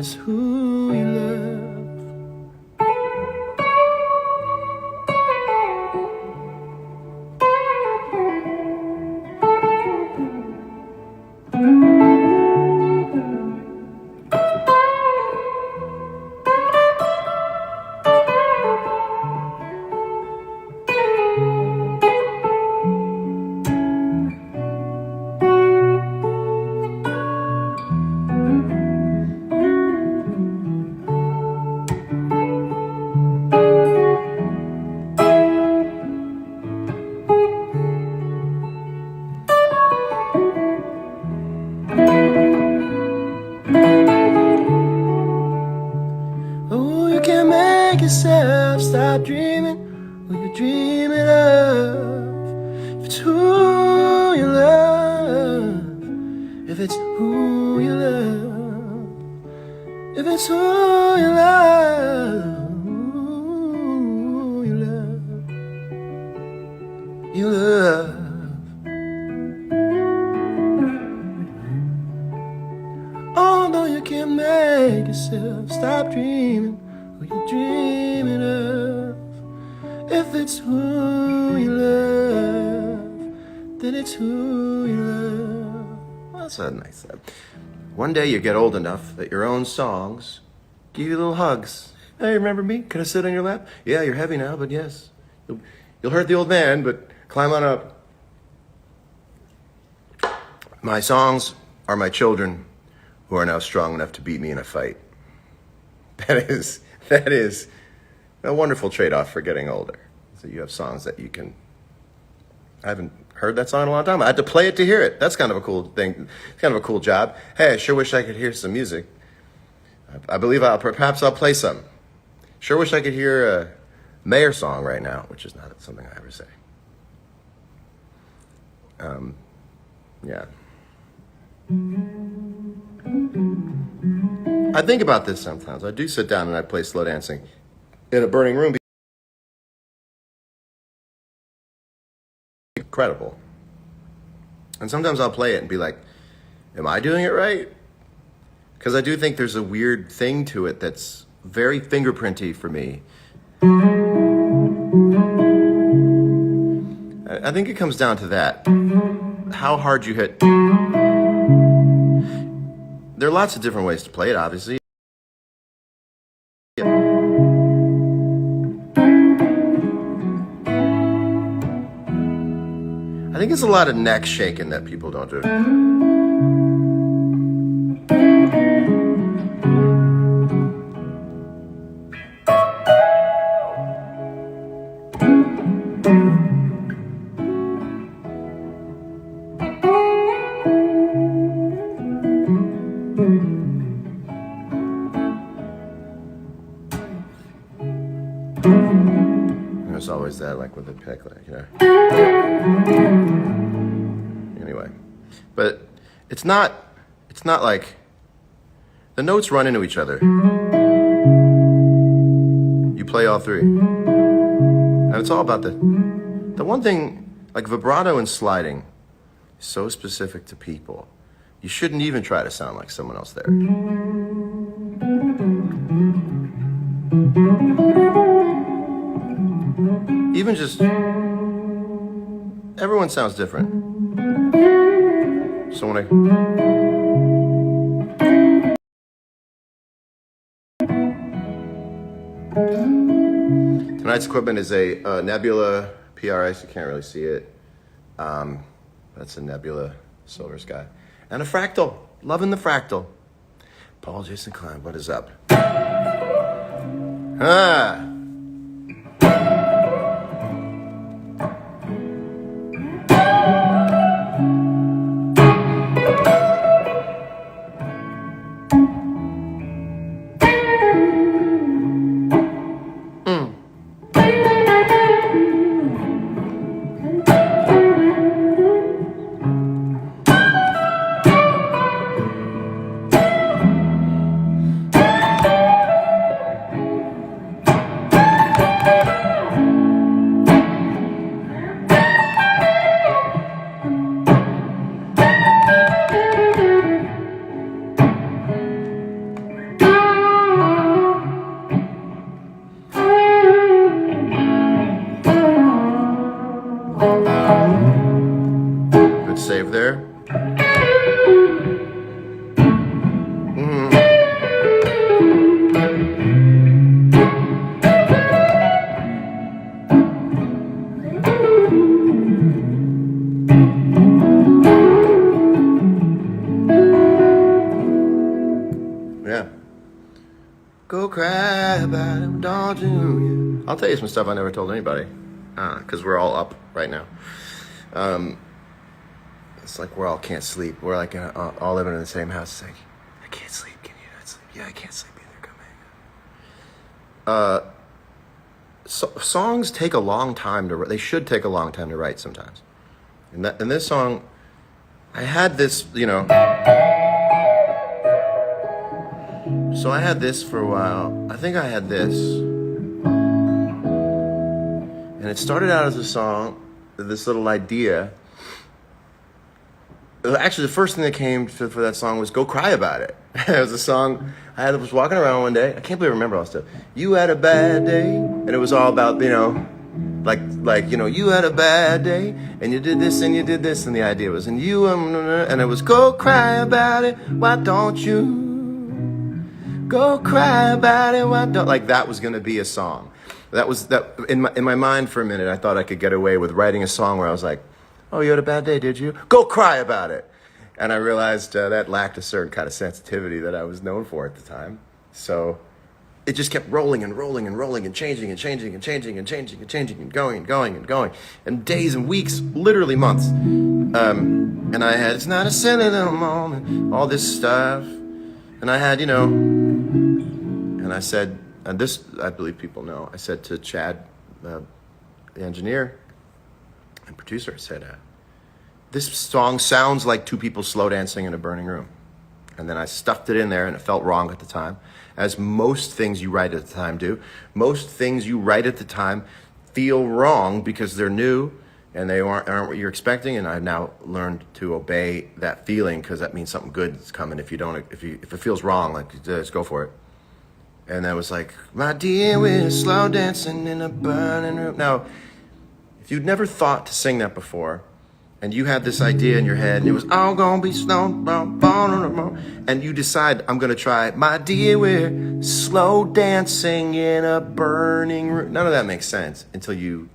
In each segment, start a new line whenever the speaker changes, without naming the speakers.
it's who you love. Oh, you can't make yourself stop dreaming what you're dreaming of. If it's who you love, if it's who you love, if it's who you love, who you love, you love. Oh, no, you can't make yourself stop dreaming what you're dreaming of. If it's who you love, then it's who you love. Well, that's a nice. One day you get old enough that your own songs give you little hugs. Hey, remember me? Can I sit on your lap? Yeah, you're heavy now, but yes. You'll hurt the old man, but climb on up. My songs are my children who are now strong enough to beat me in a fight. That is a wonderful trade-off for getting older. So you have songs that you can. I haven't heard that song in a long time. I had to play it to hear it. That's kind of a cool thing. It's kind of a cool job. Hey, I sure wish I could hear some music. I believe perhaps I'll play some. Sure wish I could hear a Mayer song right now, which is not something I ever say. Yeah. I think about this sometimes. I do sit down and I play slow dancing in a burning room. Incredible. And sometimes I'll play it and be like, am I doing it right? Because I do think there's a weird thing to it that's very fingerprinty for me. I think it comes down to that. How hard you hit. There are lots of different ways to play it, obviously. I think it's a lot of neck shaking that people don't do. There's always that, like with the pick, like, you know. Anyway, but it's not like the notes run into each other. You play all three, and it's all about the one thing, like vibrato and sliding, is so specific to people. You shouldn't even try to sound like someone else there. Even just, everyone sounds different. So when tonight's equipment is a Nebula PRS, you can't really see it. That's a Nebula Silver Sky. And a Fractal, loving the Fractal. Paul Jason Klein, what is up? save there. Yeah. Go cry about it, don't you? I'll tell you some stuff I never told anybody, because we're all up right now. It's like we're all can't sleep. We're like all living in the same house. It's like, I can't sleep. Can you not sleep? Yeah, I can't sleep either. Come hang out. Songs take a long time to write. They should take a long time to write sometimes. And this song, I had this, So I had this for a while. I think I had this. And it started out as a song, this little idea. Actually, the first thing that came for that song was Go Cry About It. It was a song I was walking around one day. I can't believe I remember all this stuff. You had a bad day. And it was all about, you had a bad day. And you did this and you did this. And the idea was, and it was go cry about it. Why don't you? Go cry about it. Why don't? Like that was going to be a song. That was that in my mind for a minute. I thought I could get away with writing a song where I was like, "Oh, you had a bad day, did you? Go cry about it." And I realized that lacked a certain kind of sensitivity that I was known for at the time. So it just kept rolling and rolling and rolling and changing and changing and changing and changing and changing and going and going and going. And days and weeks, literally months. And I had, it's not a silly little moment, all this stuff. And I had, and I said, and this I believe people know, I said to Chad, the engineer and producer, I said, this song sounds like two people slow dancing in a burning room. And then I stuffed it in there and it felt wrong at the time, as most things you write at the time do. Most things you write at the time feel wrong because they're new and they aren't what you're expecting. And I've now learned to obey that feeling because that means something good is coming. If it feels wrong, like just go for it. And I was like, my dear, we're slow dancing in a burning room. Now, if you'd never thought to sing that before, and you had this idea in your head, and it was all gonna be slow, and you decide, I'm gonna try, my dear, we're slow dancing in a burning room. None of that makes sense until you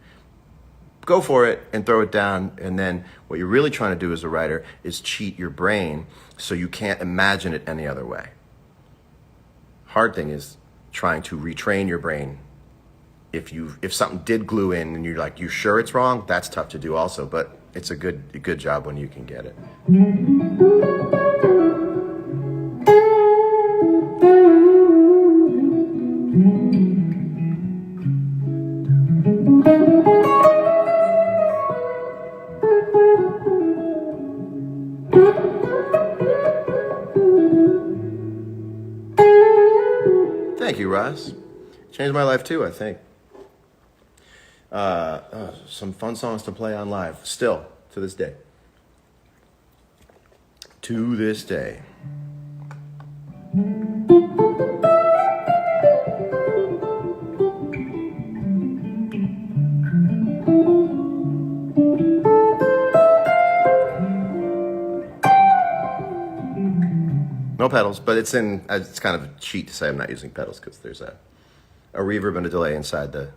go for it and throw it down, and then what you're really trying to do as a writer is cheat your brain so you can't imagine it any other way. Hard thing is trying to retrain your brain. If something did glue in and you're like, you sure it's wrong? That's tough to do also, but it's a good job when you can get it. Thank you, Ross. Changed my life too, I think. Some fun songs to play on live, still, to this day. To this day. No pedals, but it's kind of a cheat to say I'm not using pedals because there's a reverb and a delay inside the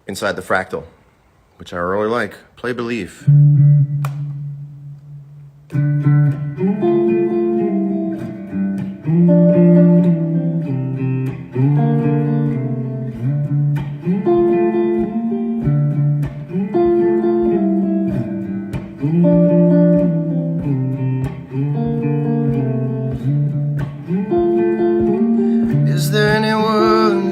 fractal, which I really like. Play Believe. Is there anyone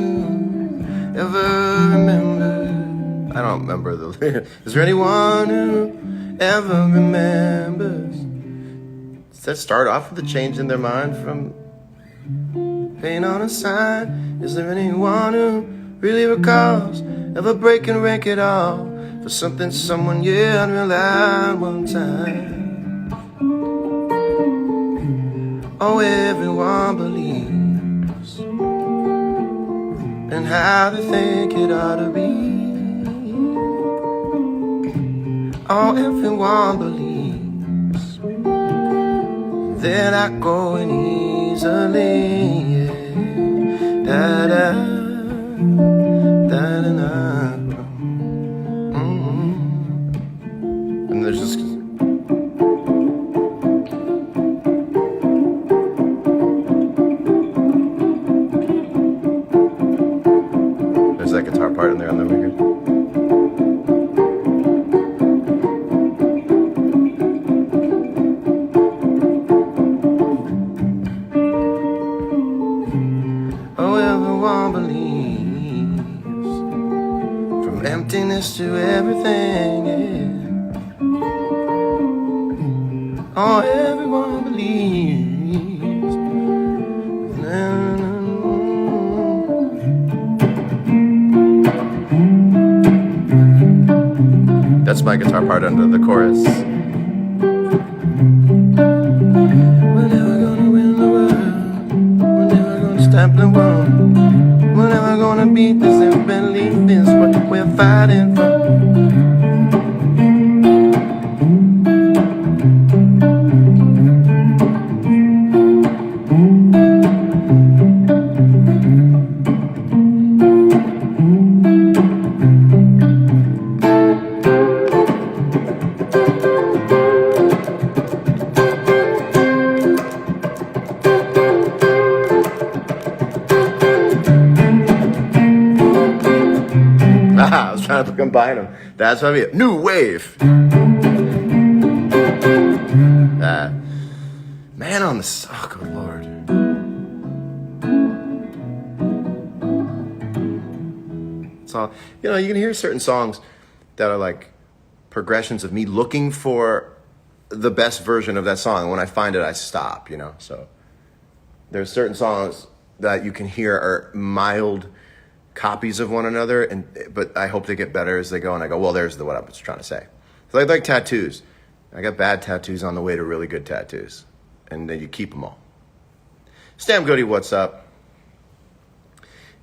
who ever remembers? I don't remember the lyrics. Is there anyone who ever remembers? Does that start off with a change in their mind from paint on a sign? Is there anyone who really recalls ever breaking a record off for something someone unrealized one time? Oh, everyone believes and how they think it ought to be. Oh, everyone believes they're not going easily. Yeah. Da da da da da. And there's just. There's that guitar part in there on the record. Oh, everyone believes from emptiness to everything, yeah. Oh, everyone believes. That's my guitar part under the chorus. We're never gonna win the world. We're never gonna stop the world. We're never gonna beat this and believe this. What we're fighting for. I was trying to combine them. That's what I mean. New wave. Man on the... Oh, good Lord. So, you know, you can hear certain songs that are like progressions of me looking for the best version of that song. And when I find it, I stop, you know. So there's certain songs that you can hear are mild copies of one another, but I hope they get better as they go. And I go, well, there's what I was trying to say. So I like tattoos. I got bad tattoos on the way to really good tattoos, and then you keep them all. Stam Goody, what's up?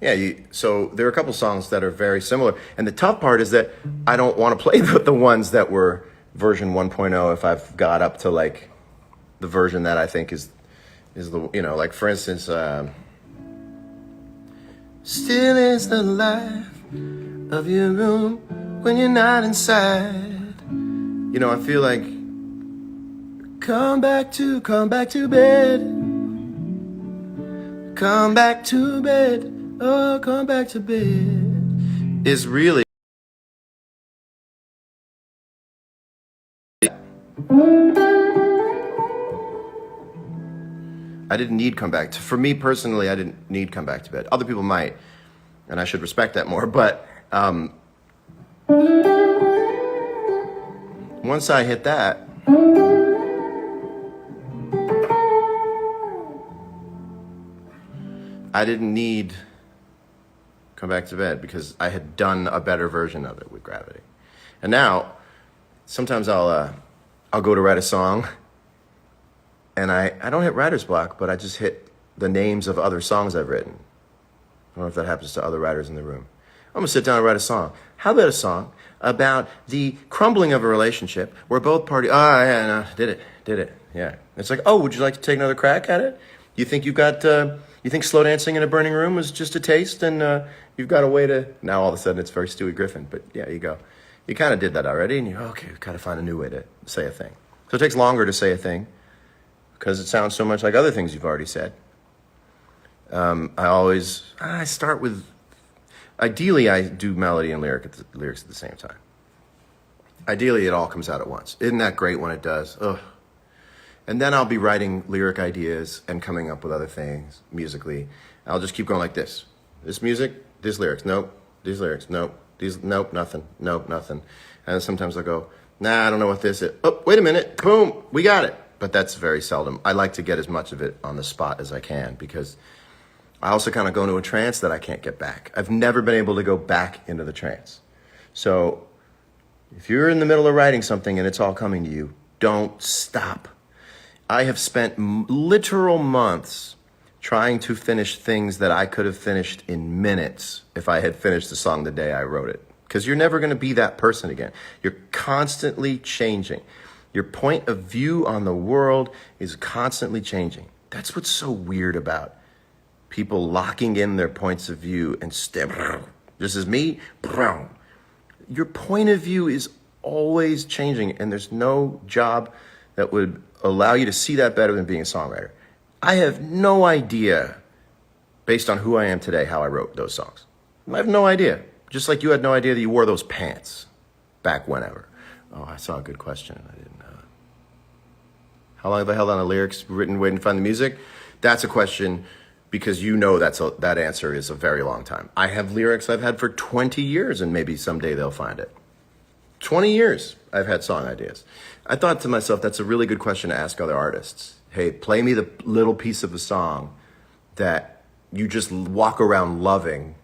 Yeah, so there are a couple songs that are very similar, and the tough part is that I don't want to play the ones that were version 1.0 if I've got up to like the version that I think is the, you know, like for instance, still is the life of your room when you're not inside. You know, I feel like come back to bed. Come back to bed. Oh, come back to bed. Is really I didn't need come back to, for me personally, I didn't need come back to bed. Other people might, and I should respect that more, but once I hit that, I didn't need come back to bed because I had done a better version of it with Gravity. And now, sometimes I'll go to write a song, and I don't hit writer's block, but I just hit the names of other songs I've written. I don't know if that happens to other writers in the room. I'm gonna sit down and write a song. How about a song about the crumbling of a relationship where both parties, oh yeah, no, did it, yeah. It's like, oh, would you like to take another crack at it? You think you think slow dancing in a burning room was just a taste, and you've got a way to, now all of a sudden it's very Stewie Griffin, but yeah, you go. You kind of did that already, and okay, we've got to find a new way to say a thing. So it takes longer to say a thing, because it sounds so much like other things you've already said. I start with, ideally I do melody and lyrics at the same time. Ideally it all comes out at once. Isn't that great when it does? Ugh. And then I'll be writing lyric ideas and coming up with other things musically. I'll just keep going like this. This music, these lyrics, nope. These lyrics, nope. These, nope, nothing. Nope, nothing. And sometimes I'll go, nah, I don't know what this is. Oh, wait a minute. Boom, we got it. But that's very seldom. I like to get as much of it on the spot as I can, because I also kind of go into a trance that I can't get back. I've never been able to go back into the trance. So if you're in the middle of writing something and it's all coming to you, don't stop. I have spent literal months trying to finish things that I could have finished in minutes if I had finished the song the day I wrote it. because you're never going to be that person again. You're constantly changing. Your point of view on the world is constantly changing. That's what's so weird about people locking in their points of view and this is me. Your point of view is always changing, and there's no job that would allow you to see that better than being a songwriter. I have no idea, based on who I am today, how I wrote those songs. I have no idea. Just like you had no idea that you wore those pants back whenever. Oh, I saw a good question. I didn't know. How long have I held on to lyrics written, waiting to find the music? That's a question because you know that answer is a very long time. I have lyrics I've had for 20 years, and maybe someday they'll find it. 20 years I've had song ideas. I thought to myself, that's a really good question to ask other artists. Hey, play me the little piece of a song that you just walk around loving,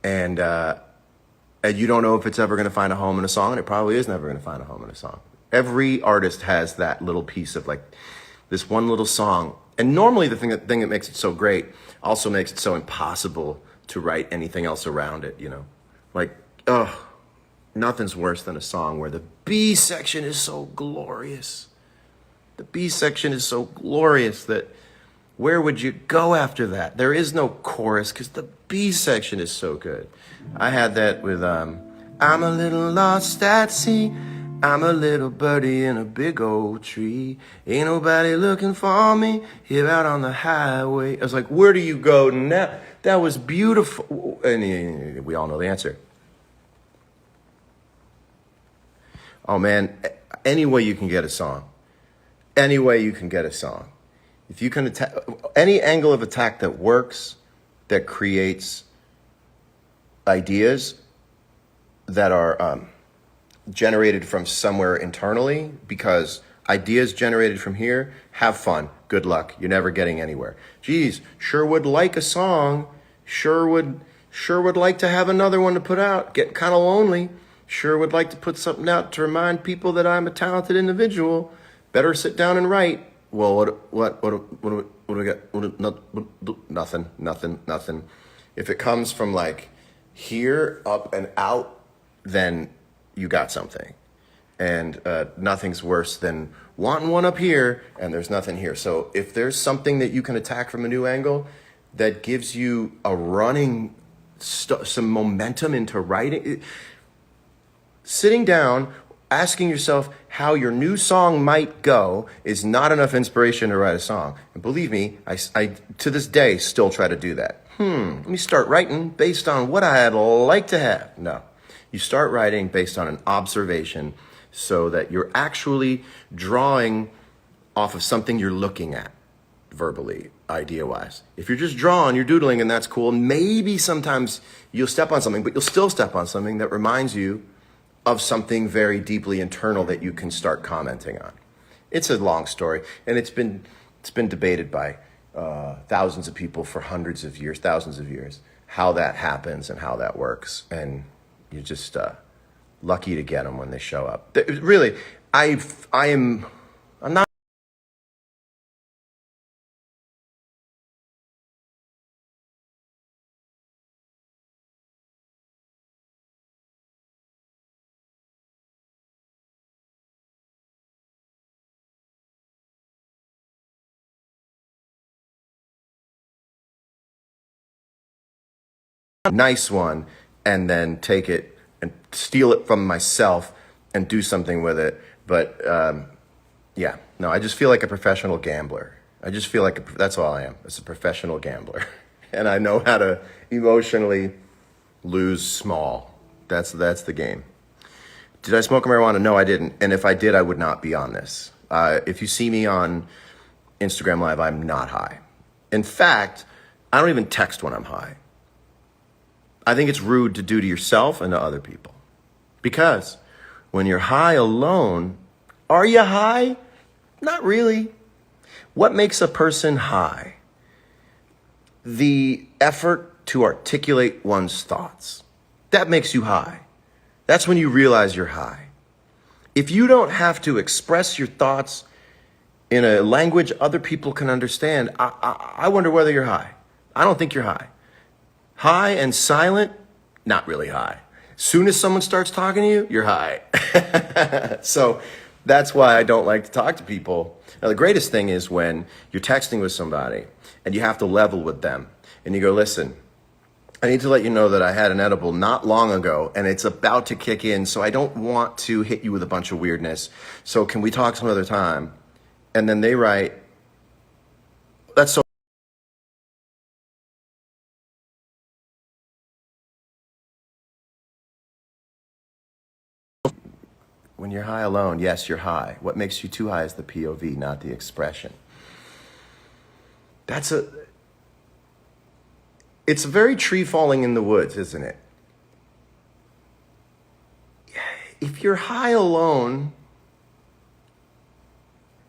and you don't know if it's ever going to find a home in a song, and it probably is never going to find a home in a song. Every artist has that little piece of like this one little song. And normally the thing that makes it so great also makes it so impossible to write anything else around it, you know? Like, nothing's worse than a song where the B section is so glorious. The B section is so glorious that where would you go after that? There is no chorus because the B section is so good. I had that with I'm a little lost at sea. I'm a little birdie in a big old tree. Ain't nobody looking for me here out on the highway. I was like, where do you go now? That was beautiful. And we all know the answer. Oh man, any way you can get a song. Any way you can get a song. If you can attack any angle of attack that works, that creates ideas that are generated from somewhere internally, because ideas generated from here, have fun, good luck, you're never getting anywhere. Geez, sure would like a song, sure would like to have another one to put out, get kind of lonely, sure would like to put something out to remind people that I'm a talented individual, better sit down and write. Well, what do we got? Nothing. If it comes from like here, up and out, then you got something. And nothing's worse than wanting one up here and there's nothing here. So if there's something that you can attack from a new angle that gives you a running, some momentum into writing, sitting down, asking yourself how your new song might go is not enough inspiration to write a song. And believe me, I to this day still try to do that. Let me start writing based on what I'd like to have. No. You start writing based on an observation so that you're actually drawing off of something you're looking at verbally, idea-wise. If you're just drawing, you're doodling, and that's cool. Maybe sometimes you'll step on something, but you'll still step on something that reminds you of something very deeply internal that you can start commenting on. It's a long story, and it's been debated by thousands of people for thousands of years, how that happens and how that works. And you're just lucky to get them when they show up. Really, I'm not. Nice one, and then take it and steal it from myself and do something with it. But I just feel like a professional gambler. I just feel like that's all I am. It's a professional gambler. And I know how to emotionally lose small. That's the game. Did I smoke marijuana? No, I didn't. And if I did, I would not be on this. If you see me on Instagram Live, I'm not high. In fact, I don't even text when I'm high. I think it's rude to do to yourself and to other people. Because when you're high alone, are you high? Not really. What makes a person high? The effort to articulate one's thoughts. That makes you high. That's when you realize you're high. If you don't have to express your thoughts in a language other people can understand, I wonder whether you're high. I don't think you're high. High and silent, not really high. Soon as someone starts talking to you, you're high. So that's why I don't like to talk to people. Now, the greatest thing is when you're texting with somebody and you have to level with them and you go, listen, I need to let you know that I had an edible not long ago and it's about to kick in, so I don't want to hit you with a bunch of weirdness. So can we talk some other time? And then they write, that's so. When you're high alone, yes, you're high. What makes you too high is the POV, not the expression. It's a very tree falling in the woods, isn't it? If you're high alone,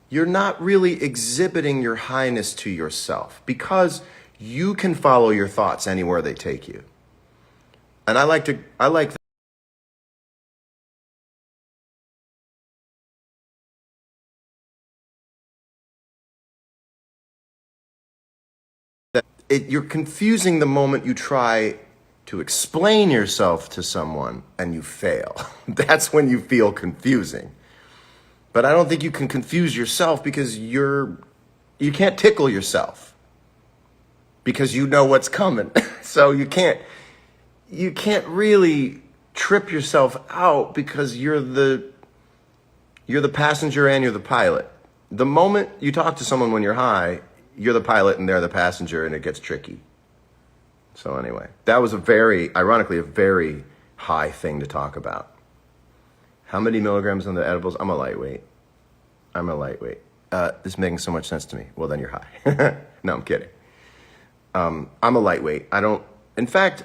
you're not really exhibiting your highness to yourself because you can follow your thoughts anywhere they take you. And I like you're confusing the moment you try to explain yourself to someone and you fail. That's when you feel confusing. But I don't think you can confuse yourself because you can't tickle yourself because you know what's coming. So you can't really trip yourself out because you're the passenger and you're the pilot. The moment you talk to someone when you're high, you're the pilot and they're the passenger and it gets tricky. So anyway, that was ironically, a very high thing to talk about. How many milligrams on the edibles? I'm a lightweight. This is making so much sense to me. Well, then you're high. No, I'm kidding. I'm a lightweight. In fact,